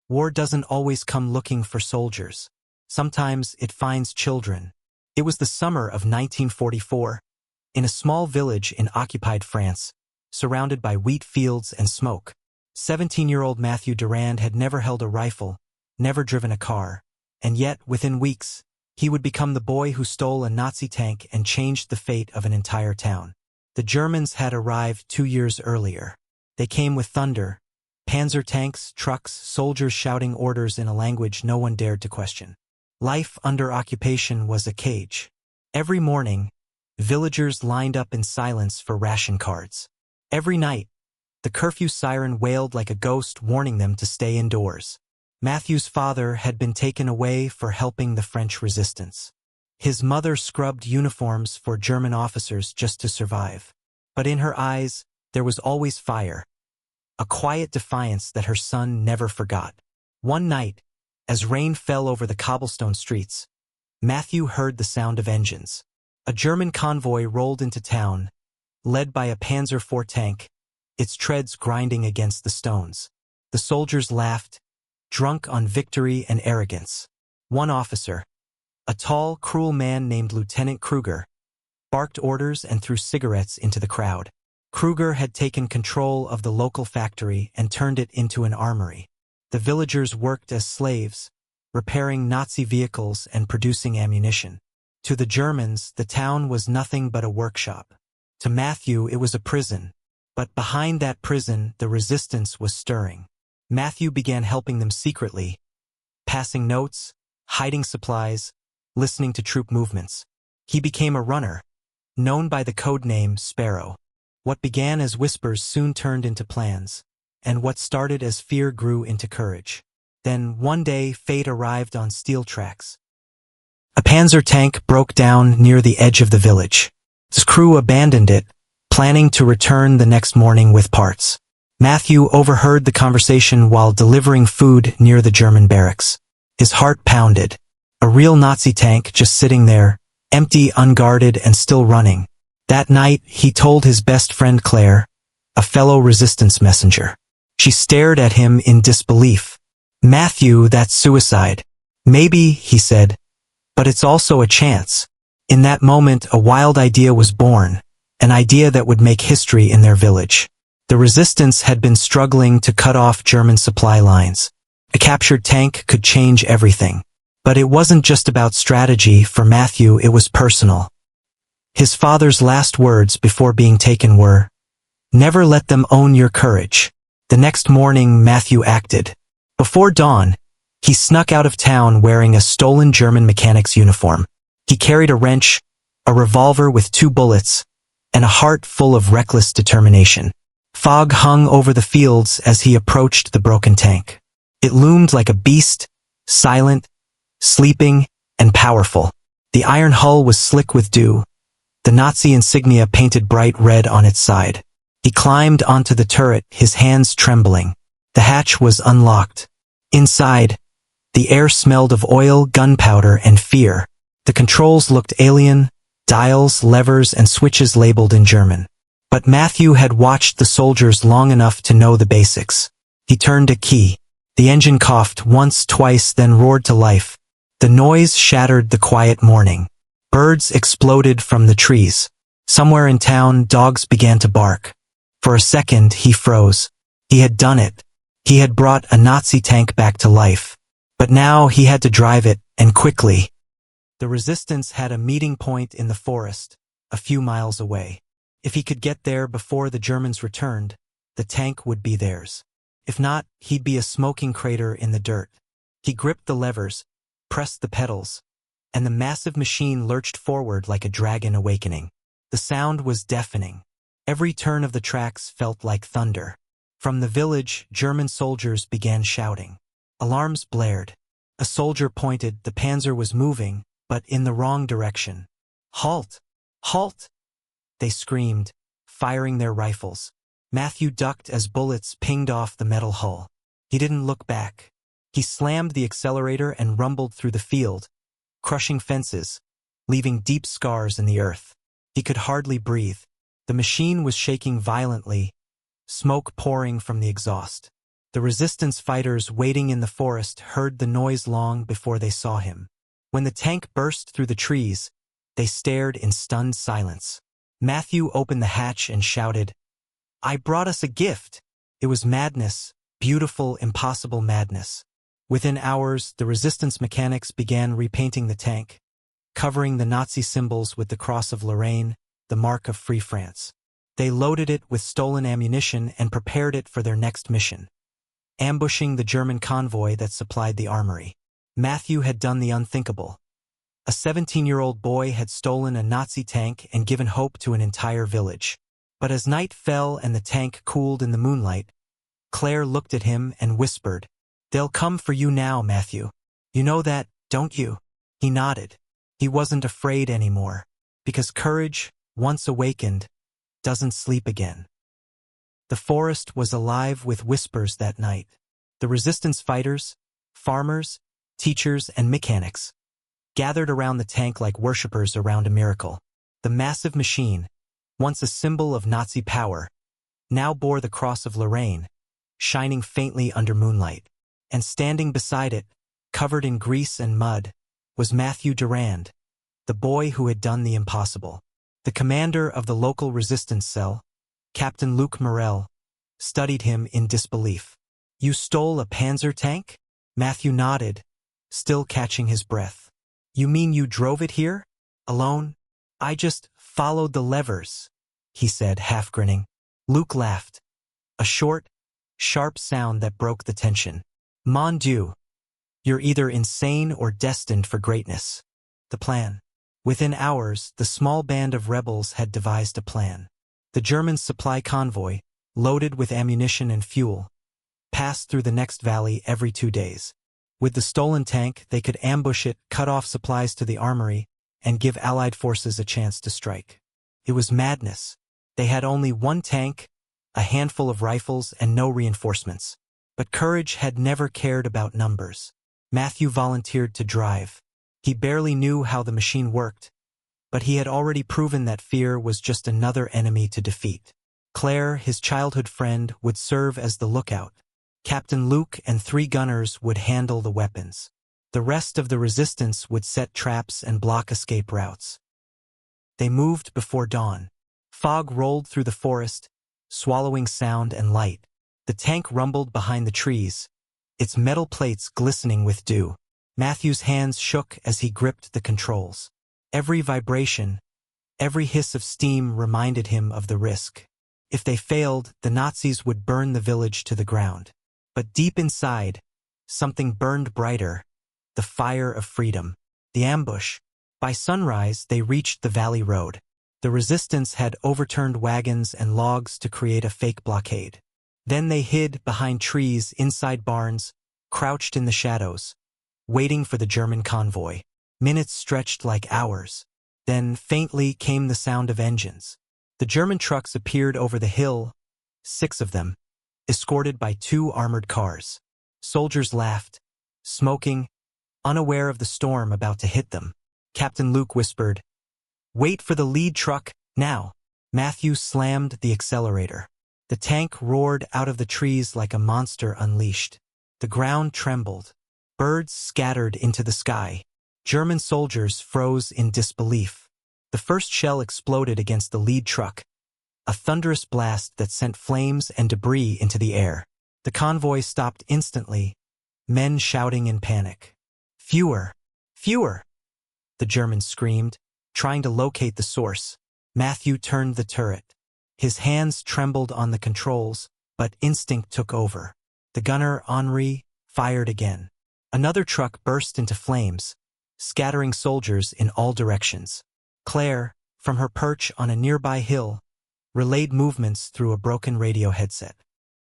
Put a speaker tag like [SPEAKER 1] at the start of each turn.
[SPEAKER 1] War doesn't always come looking for soldiers. Sometimes it finds children. It was the summer of 1944. In a small village in occupied France, surrounded by wheat fields and smoke, 17-year-old Matthew Durand had never held a rifle, never driven a car, and yet, within weeks, he would become the boy who stole a Nazi tank and changed the fate of an entire town. The Germans had arrived 2 years earlier. They came with thunder, panzer tanks, trucks, soldiers shouting orders in a language no one dared to question. Life under occupation was a cage. Every morning, villagers lined up in silence for ration cards. Every night, the curfew siren wailed like a ghost warning them to stay indoors. Matthew's father had been taken away for helping the French resistance. His mother scrubbed uniforms for German officers just to survive. But in her eyes, there was always fire, a quiet defiance that her son never forgot. One night, as rain fell over the cobblestone streets, Matthew heard the sound of engines. A German convoy rolled into town, led by a Panzer IV tank, its treads grinding against the stones. The soldiers laughed, drunk on victory and arrogance. One officer, a tall, cruel man named Lieutenant Kruger, barked orders and threw cigarettes into the crowd. Kruger had taken control of the local factory and turned it into an armory. The villagers worked as slaves, repairing Nazi vehicles and producing ammunition. To the Germans, the town was nothing but a workshop. To Matthew, it was a prison. But behind that prison, the resistance was stirring. Matthew began helping them secretly, passing notes, hiding supplies, listening to troop movements. He became a runner, known by the code name Sparrow. What began as whispers soon turned into plans, and what started as fear grew into courage. Then, one day, fate arrived on steel tracks. A Panzer tank broke down near the edge of the village. His crew abandoned it, planning to return the next morning with parts. Matthew overheard the conversation while delivering food near the German barracks. His heart pounded. A real Nazi tank just sitting there, empty, unguarded, and still running. That night, he told his best friend Claire, a fellow resistance messenger. She stared at him in disbelief. "Matthew, that's suicide." "Maybe," he said, "but it's also a chance." In that moment, a wild idea was born, an idea that would make history in their village. The resistance had been struggling to cut off German supply lines. A captured tank could change everything. But it wasn't just about strategy. For Matthew, it was personal. His father's last words before being taken were, "Never let them own your courage." The next morning, Matthew acted. Before dawn, he snuck out of town wearing a stolen German mechanic's uniform. He carried a wrench, a revolver with 2 bullets, and a heart full of reckless determination. Fog hung over the fields as he approached the broken tank. It loomed like a beast, silent, sleeping, and powerful. The iron hull was slick with dew, the Nazi insignia painted bright red on its side. He climbed onto the turret, his hands trembling. The hatch was unlocked. Inside, the air smelled of oil, gunpowder, and fear. The controls looked alien, dials, levers, and switches labeled in German. But Matthew had watched the soldiers long enough to know the basics. He turned a key. The engine coughed once, twice, then roared to life. The noise shattered the quiet morning. Birds exploded from the trees. Somewhere in town, dogs began to bark. For a second, he froze. He had done it. He had brought a Nazi tank back to life. But now he had to drive it, and quickly. The resistance had a meeting point in the forest, a few miles away. If he could get there before the Germans returned, the tank would be theirs. If not, he'd be a smoking crater in the dirt. He gripped the levers, pressed the pedals, and the massive machine lurched forward like a dragon awakening. The sound was deafening. Every turn of the tracks felt like thunder. From the village, German soldiers began shouting. Alarms blared. A soldier pointed. The panzer was moving, but in the wrong direction. "Halt! Halt!" they screamed, firing their rifles. Matthew ducked as bullets pinged off the metal hull. He didn't look back. He slammed the accelerator and rumbled through the field, crushing fences, leaving deep scars in the earth. He could hardly breathe. The machine was shaking violently, smoke pouring from the exhaust. The resistance fighters waiting in the forest heard the noise long before they saw him. When the tank burst through the trees, they stared in stunned silence. Matthew opened the hatch and shouted, "I brought us a gift!" It was madness, beautiful, impossible madness. Within hours, the resistance mechanics began repainting the tank, covering the Nazi symbols with the Cross of Lorraine, the mark of Free France. They loaded it with stolen ammunition and prepared it for their next mission, ambushing the German convoy that supplied the armory. Matthew had done the unthinkable. A 17-year-old boy had stolen a Nazi tank and given hope to an entire village. But as night fell and the tank cooled in the moonlight, Claire looked at him and whispered, "They'll come for you now, Matthew. You know that, don't you?" He nodded. He wasn't afraid anymore, because courage, once awakened, doesn't sleep again. The forest was alive with whispers that night. The resistance fighters, farmers, teachers, and mechanics gathered around the tank like worshippers around a miracle. The massive machine, once a symbol of Nazi power, now bore the Cross of Lorraine, shining faintly under moonlight. And standing beside it, covered in grease and mud, was Matthew Durand, the boy who had done the impossible. The commander of the local resistance cell, Captain Luc Morel, studied him in disbelief. "You stole a Panzer tank?" Matthew nodded, still catching his breath. "You mean you drove it here? Alone?" "I just followed the levers," he said, half grinning. Luc laughed, a short, sharp sound that broke the tension. "Mon Dieu, you're either insane or destined for greatness." The plan. Within hours, the small band of rebels had devised a plan. The German supply convoy, loaded with ammunition and fuel, passed through the next valley every 2 days. With the stolen tank, they could ambush it, cut off supplies to the armory, and give Allied forces a chance to strike. It was madness. They had only one tank, a handful of rifles, and no reinforcements. But courage had never cared about numbers. Matthew volunteered to drive. He barely knew how the machine worked, but he had already proven that fear was just another enemy to defeat. Claire, his childhood friend, would serve as the lookout. Captain Luc and 3 gunners would handle the weapons. The rest of the resistance would set traps and block escape routes. They moved before dawn. Fog rolled through the forest, swallowing sound and light. The tank rumbled behind the trees, its metal plates glistening with dew. Matthew's hands shook as he gripped the controls. Every vibration, every hiss of steam reminded him of the risk. If they failed, the Nazis would burn the village to the ground. But deep inside, something burned brighter, the fire of freedom. The ambush. By sunrise, they reached the valley road. The resistance had overturned wagons and logs to create a fake blockade. Then they hid behind trees, inside barns, crouched in the shadows, waiting for the German convoy. Minutes stretched like hours. Then, faintly, came the sound of engines. The German trucks appeared over the hill, 6 of them, escorted by 2 armored cars. Soldiers laughed, smoking, unaware of the storm about to hit them. Captain Luc whispered, "Wait for the lead truck, now." Matthew slammed the accelerator. The tank roared out of the trees like a monster unleashed. The ground trembled. Birds scattered into the sky. German soldiers froze in disbelief. The first shell exploded against the lead truck, a thunderous blast that sent flames and debris into the air. The convoy stopped instantly, men shouting in panic. "Fewer! Fewer!" the Germans screamed, trying to locate the source. Matthew turned the turret. His hands trembled on the controls, but instinct took over. The gunner, Henri, fired again. Another truck burst into flames, scattering soldiers in all directions. Claire, from her perch on a nearby hill, relayed movements through a broken radio headset.